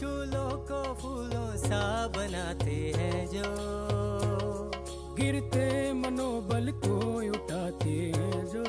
शूलों को फूलों सा बनाते हैं जो, गिरते मनोबल को उठाते हैं जो।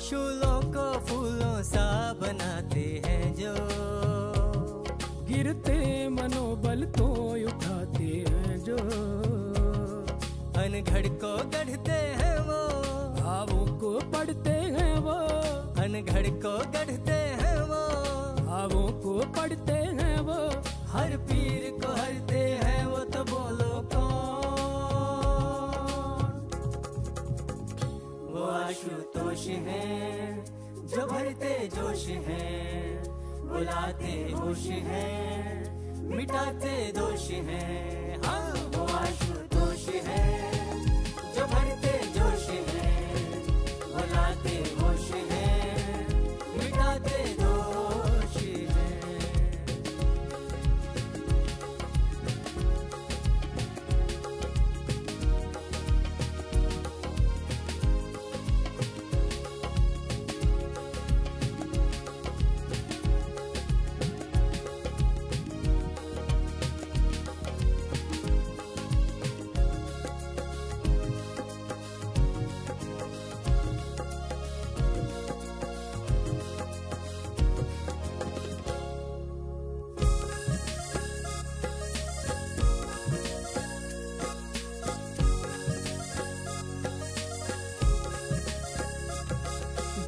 शूलों को फूलों सा बनाते हैं जो, गिरते मनोबल को उठाते हैं जो। अनघड़ को गढ़ते हैं वो, भावों को पढ़ते हैं वो। अनघड़ को गढ़ते हैं वो, भावों को पढ़ते हैं वो। हर पीर को हरते हैं वो, तो बोलो कौन? वो आशुतोष हैं जो भरते जोश हैं, बुलाते होश हैं, मिटाते दोष हैं। हाँ, वो आशुतोष हैं जो भरते जोश हैं, बुलाते होश हैं, मिटाते दोष हैं।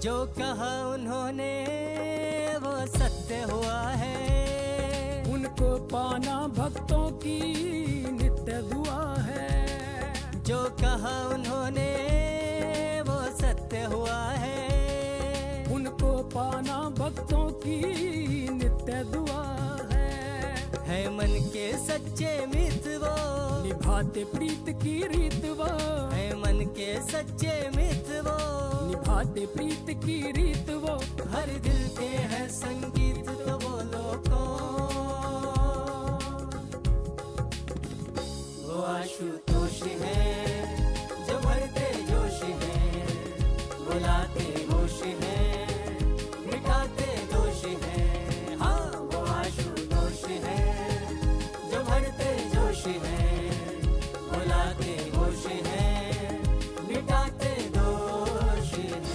जो कहा उन्होंने वो सत्य हुआ है, उनको पाना भक्तों की नित्य दुआ है। जो कहा उन्होंने वो सत्य हुआ है, उनको पाना भक्तों की नित्य दुआ है। मन के सच्चे मित वो, निभाते प्रीत की रीत वो। है मन के सच्चे मित वो, निभाते प्रीत की रीत वो। हर दिल के है संगीत, तो बोलो कौन? वो आशुतोष है जो भरते जोश है, बुलाते होश है, मिटाते दोष है। हाँ, वो आशुतोष है जो भरते जोश है, बुलाते होश है, मिटाते दोष है।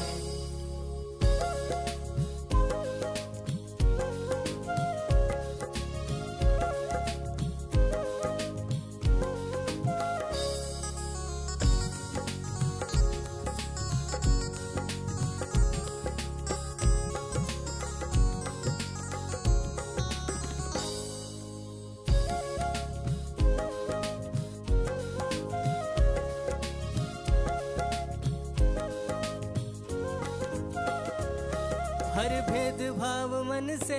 हर भेदभाव मन से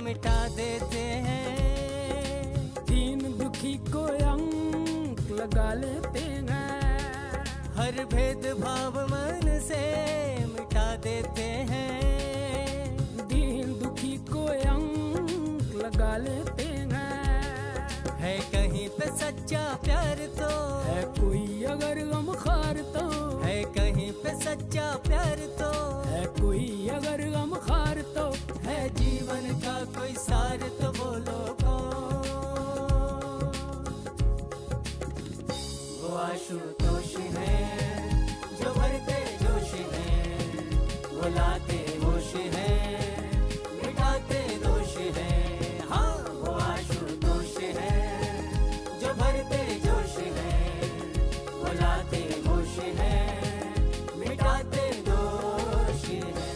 मिटा देते हैं, दीन दुखी को अंक लगा लेते हैं। हर भेदभाव मन से मिटा देते हैं, दीन दुखी को अंक लगा लेते हैं। है कहीं पे सच्चा प्यार तो, है कोई अगर गमखार तो। है कहीं पे सच्चा प्यार तो, है कोई अगर गमखार तो। है जीवन का कोई सार, तो बोलो कौन? वो आशुतोष है जो भरते जोश है, बुलाते होश है, मिटाते दोष है। हाँ, वो आशुतोष है जो भरते जोश है, बुलाते होश है, मिटाते दोष है।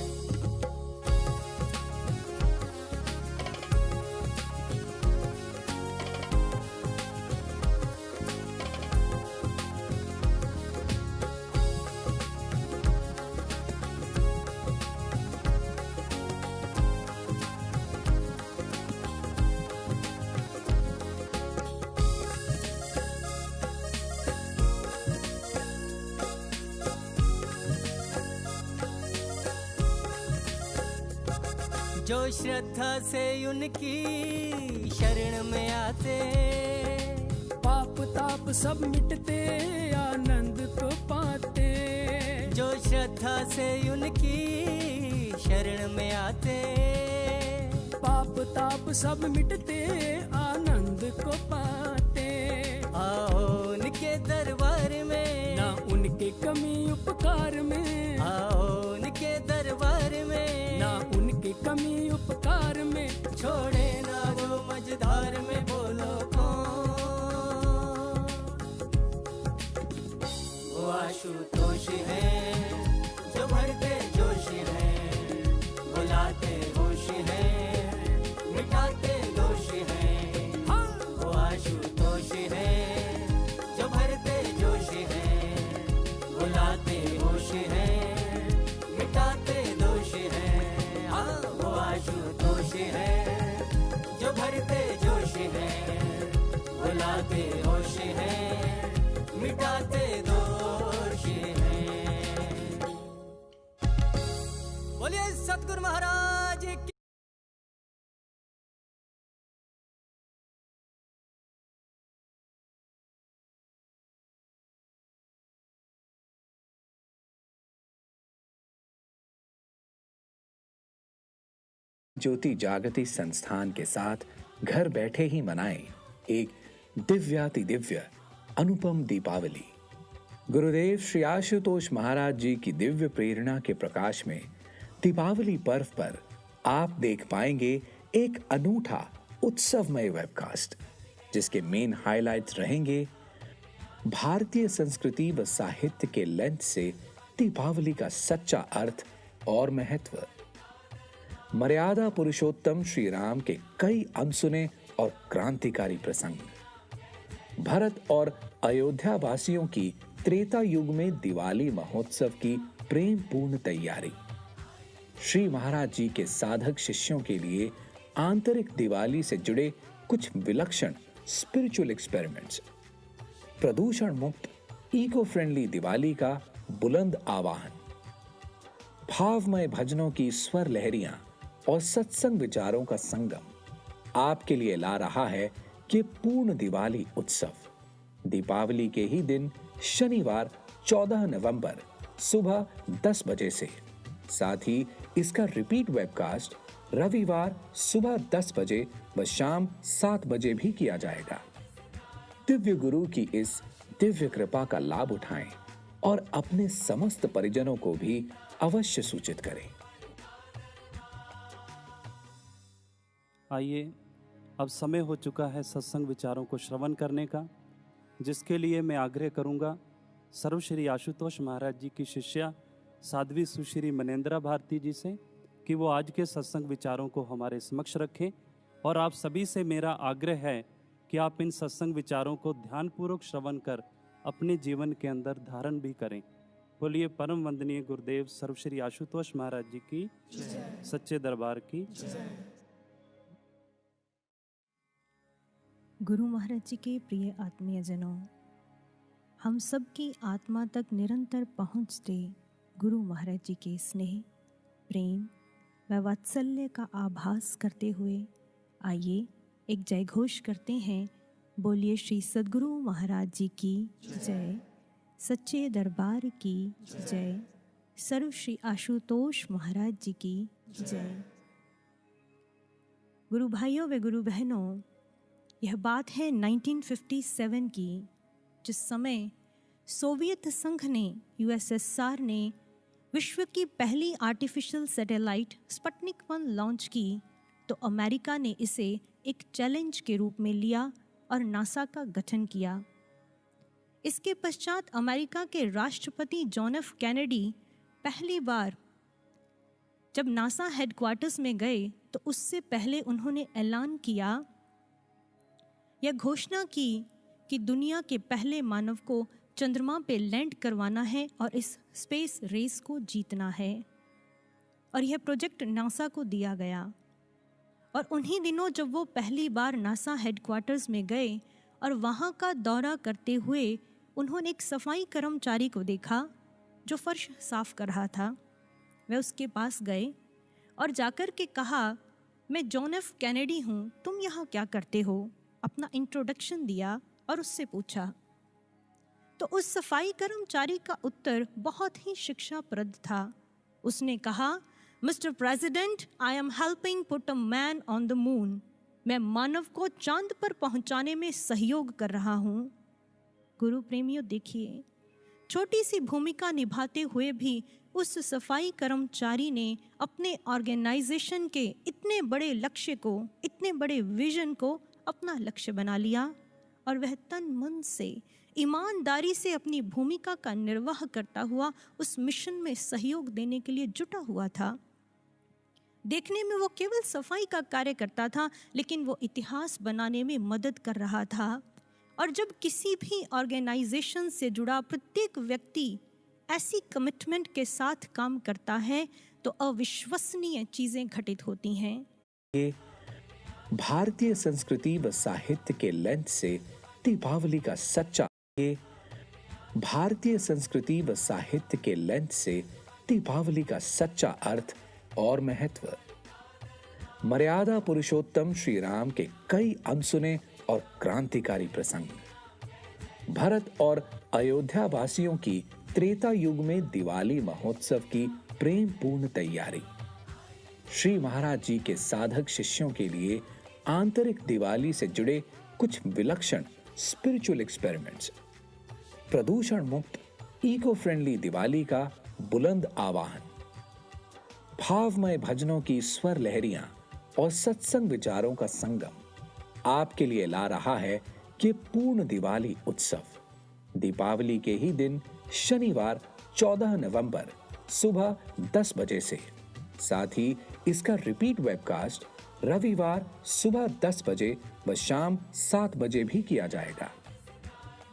जो श्रद्धा से उनकी शरण में आते, पाप ताप सब मिटते आनंद को पाते। जो श्रद्धा से उनकी शरण में आते, पाप ताप सब मिटते आनंद को पाते। आओ उनके दरबार में, ना उनके कमी उपकार में, आओ उनके दरबार में, ना उनके कमी उपकार में। छोड़े ना वो मझधार में, बोलो कौन? वो आशुतोष है जो भरते जोश है, बुलाते होश है, मिटाते दोष है। वो आशुतोष है जो भरते जोश है, बुलाते होश है, मिटाते दोष है। वो आशुतोष है जो भरते जोश है, बुलाते होश है, मिटाते दोष है। बोलिए सतगुरु महाराज की। ज्योति जागती संस्थान के साथ घर बैठे ही मनाएं एक दिव्याति दिव्य अनुपम दीपावली। गुरुदेव श्री आशुतोष महाराज जी की दिव्य प्रेरणा के प्रकाश में दीपावली पर्व पर आप देख पाएंगे एक अनूठा उत्सवमय वेबकास्ट, जिसके मेन हाइलाइट्स रहेंगे भारतीय संस्कृति व साहित्य के लेंस से दीपावली का सच्चा अर्थ और महत्व, मर्यादा पुरुषोत्तम श्री राम के कई अनसुने और क्रांतिकारी प्रसंग, भरत और अयोध्या वासियों की त्रेता युग में दिवाली महोत्सव की प्रेम पूर्ण तैयारी, श्री महाराज जी के साधक शिष्यों के लिए आंतरिक दिवाली से जुड़े कुछ विलक्षण स्पिरिचुअल एक्सपेरिमेंट्स, प्रदूषण मुक्त इको फ्रेंडली दिवाली का बुलंद आवाहन, भावमय भजनों की स्वर लहरियां और सत्संग विचारों का संगम आपके लिए ला रहा है कि पूर्ण दिवाली उत्सव दीपावली के ही दिन शनिवार 14 नवंबर सुबह 10 बजे से, साथ ही इसका रिपीट वेबकास्ट रविवार सुबह 10 बजे व शाम 7 बजे भी किया जाएगा। दिव्य गुरु की इस दिव्य कृपा का लाभ उठाएं और अपने समस्त परिजनों को भी अवश्य सूचित करें। आइए, अब समय हो चुका है सत्संग विचारों को श्रवण करने का, जिसके लिए मैं आग्रह करूंगा सर्वश्री आशुतोष महाराज जी की शिष्या साध्वी सुश्री मनेंद्रा भारती जी से कि वो आज के सत्संग विचारों को हमारे समक्ष रखें। और आप सभी से मेरा आग्रह है कि आप इन सत्संग विचारों को ध्यानपूर्वक श्रवण कर अपने जीवन के अंदर धारण भी करें। बोलिए परम वंदनीय गुरुदेव सर्वश्री आशुतोष महाराज जी की, सच्चे दरबार की। गुरु महाराज जी के प्रिय आत्मीयजनों, हम सब की आत्मा तक निरंतर पहुँचते गुरु महाराज जी के स्नेह, प्रेम व वात्सल्य का आभास करते हुए आइए एक जय घोष करते हैं। बोलिए श्री सद्गुरु महाराज जी की जय, सच्चे दरबार की जय, सर्व श्री आशुतोष महाराज जी की जय। गुरु भाइयों व गुरु बहनों, यह बात है 1957 की, जिस समय सोवियत संघ ने, यूएसएसआर ने विश्व की पहली आर्टिफिशियल सैटेलाइट स्पुतनिक 1 लॉन्च की, तो अमेरिका ने इसे एक चैलेंज के रूप में लिया और नासा का गठन किया। इसके पश्चात अमेरिका के राष्ट्रपति जॉन एफ कैनेडी पहली बार जब नासा हेडक्वार्टर्स में गए, तो उससे पहले उन्होंने ऐलान किया, यह घोषणा की कि दुनिया के पहले मानव को चंद्रमा पे लैंड करवाना है और इस स्पेस रेस को जीतना है। और यह प्रोजेक्ट नासा को दिया गया। और उन्हीं दिनों जब वो पहली बार नासा हेडक्वार्टर्स में गए और वहाँ का दौरा करते हुए उन्होंने एक सफाई कर्मचारी को देखा जो फर्श साफ कर रहा था। वे उसके पास गए और जाकर के कहा, मैं जॉन एफ कैनेडी हूँ, तुम यहाँ क्या करते हो? अपना इंट्रोडक्शन दिया और उससे पूछा। तो उस सफाई कर्मचारी का उत्तर बहुत ही शिक्षाप्रद था। उसने कहा, mister president, I am helping put a man on the moon. मैं मानव को चांद पर पहुंचाने में सहयोग कर रहा हूं। गुरु प्रेमियों, देखिए, छोटी सी भूमिका निभाते हुए भी उस सफाई कर्मचारी ने अपने ऑर्गेनाइजेशन के इतने बड़े लक्ष्य को, इतने बड़े विजन को अपना लक्ष्य बना लिया और वह तन मन से, ईमानदारी से अपनी भूमिका का निर्वाह करता हुआ उस मिशन में सहयोग देने के लिए जुटा हुआ था। देखने में वो केवल सफाई का कार्य करता था, लेकिन वो इतिहास बनाने में मदद कर रहा था। और जब किसी भी ऑर्गेनाइजेशन से जुड़ा प्रत्येक व्यक्ति ऐसी कमिटमेंट के साथ काम करता है तो अविश्वसनीय चीजें घटित होती हैं। ये भारतीय संस्कृति व साहित्य के लेंस से दीपावली का सच्चा भारतीय संस्कृति व साहित्य के लेंस से दीपावली का सच्चा अर्थ और महत्व। मर्यादा पुरुषोत्तम श्री राम के कई अनसुने और क्रांतिकारी प्रसंग। भरत और अयोध्या वासियों की त्रेता युग में दिवाली महोत्सव की प्रेम पूर्ण तैयारी। श्री महाराज जी के साधक शिष्यों के लिए आंतरिक दिवाली से जुड़े कुछ विलक्षण स्पिरिचुअल एक्सपेरिमेंट्स। प्रदूषण मुक्त इको फ्रेंडली दिवाली का बुलंद आवाहन। भावमय भजनों की स्वर लहरियां और सत्संग विचारों का संगम आपके लिए ला रहा है कि पूर्ण दिवाली उत्सव। दीपावली के ही दिन शनिवार 14 नवंबर सुबह 10 बजे से, साथ ही इसका रिपीट वेबकास्ट रविवार सुबह 10 बजे व शाम 7 बजे भी किया जाएगा।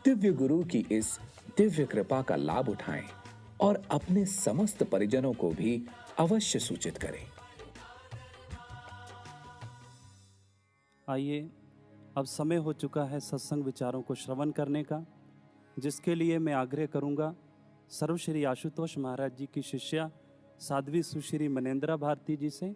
दिव्य गुरु की इस दिव्य कृपा का लाभ उठाएं और अपने समस्त परिजनों को भी अवश्य सूचित करें। आइए, अब समय हो चुका है सत्संग विचारों को श्रवण करने का, जिसके लिए मैं आग्रह करूंगा सर्व श्री आशुतोष महाराज जी की शिष्या साध्वी सुश्री मनेंद्रा भारती जी से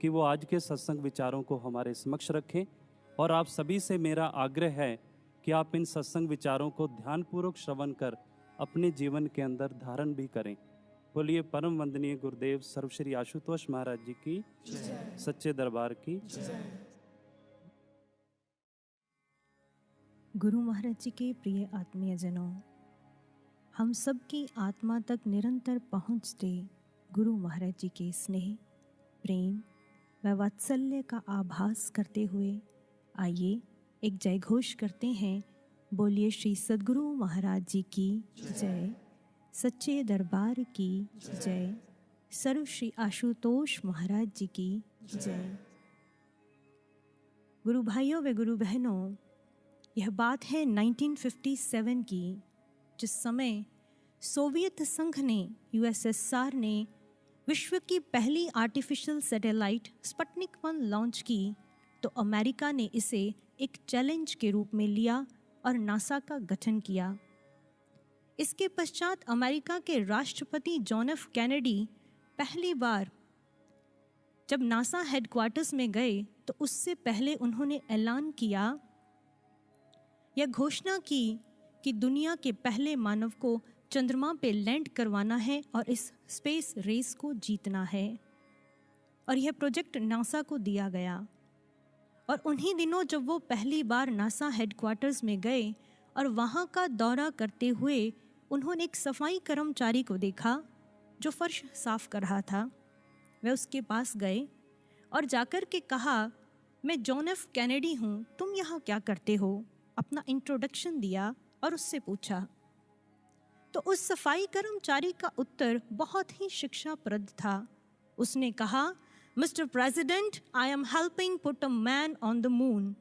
कि वो आज के सत्संग विचारों को हमारे समक्ष रखें। और आप सभी से मेरा आग्रह है कि आप इन सत्संग विचारों को ध्यानपूर्वक श्रवण कर अपने जीवन के अंदर धारण भी करें। बोलिए परम वंदनीय गुरुदेव सर्व श्री आशुतोष महाराज जी की, सच्चे दरबार की। गुरु महाराज जी के प्रिय आत्मीयजनों, हम सब की आत्मा तक निरंतर पहुँचते गुरु महाराज जी के स्नेह, प्रेम व वात्सल्य का आभास करते हुए आइए एक जय घोष करते हैं। बोलिए श्री सद्गुरु महाराज जी की जय, सच्चे दरबार की जय, सर्व श्री आशुतोष महाराज जी की जय। गुरु भाइयों व गुरु बहनों, यह बात है 1957 की, जिस समय सोवियत संघ ने, यूएसएसआर ने विश्व की पहली आर्टिफिशियल सैटेलाइट स्पुतनिक 1 लॉन्च की, तो अमेरिका ने इसे एक चैलेंज के रूप में लिया और नासा का गठन किया। इसके पश्चात अमेरिका के राष्ट्रपति जॉन एफ कैनेडी पहली बार जब नासा हेडक्वार्टर्स में गए तो उससे पहले उन्होंने ऐलान किया, यह घोषणा की कि दुनिया के पहले मानव को चंद्रमा पे लैंड करवाना है और इस स्पेस रेस को जीतना है। और यह प्रोजेक्ट नासा को दिया गया। और उन्हीं दिनों जब वो पहली बार नासा हेडक्वार्टर्स में गए और वहाँ का दौरा करते हुए उन्होंने एक सफाई कर्मचारी को देखा जो फर्श साफ कर रहा था। वे उसके पास गए और जाकर के कहा, मैं जॉन एफ कैनेडी हूँ, तुम यहाँ क्या करते हो? अपना इंट्रोडक्शन दिया और उससे पूछा। तो उस सफाई कर्मचारी का उत्तर बहुत ही शिक्षाप्रद था। उसने कहा, mister president, I am helping put a man on the moon.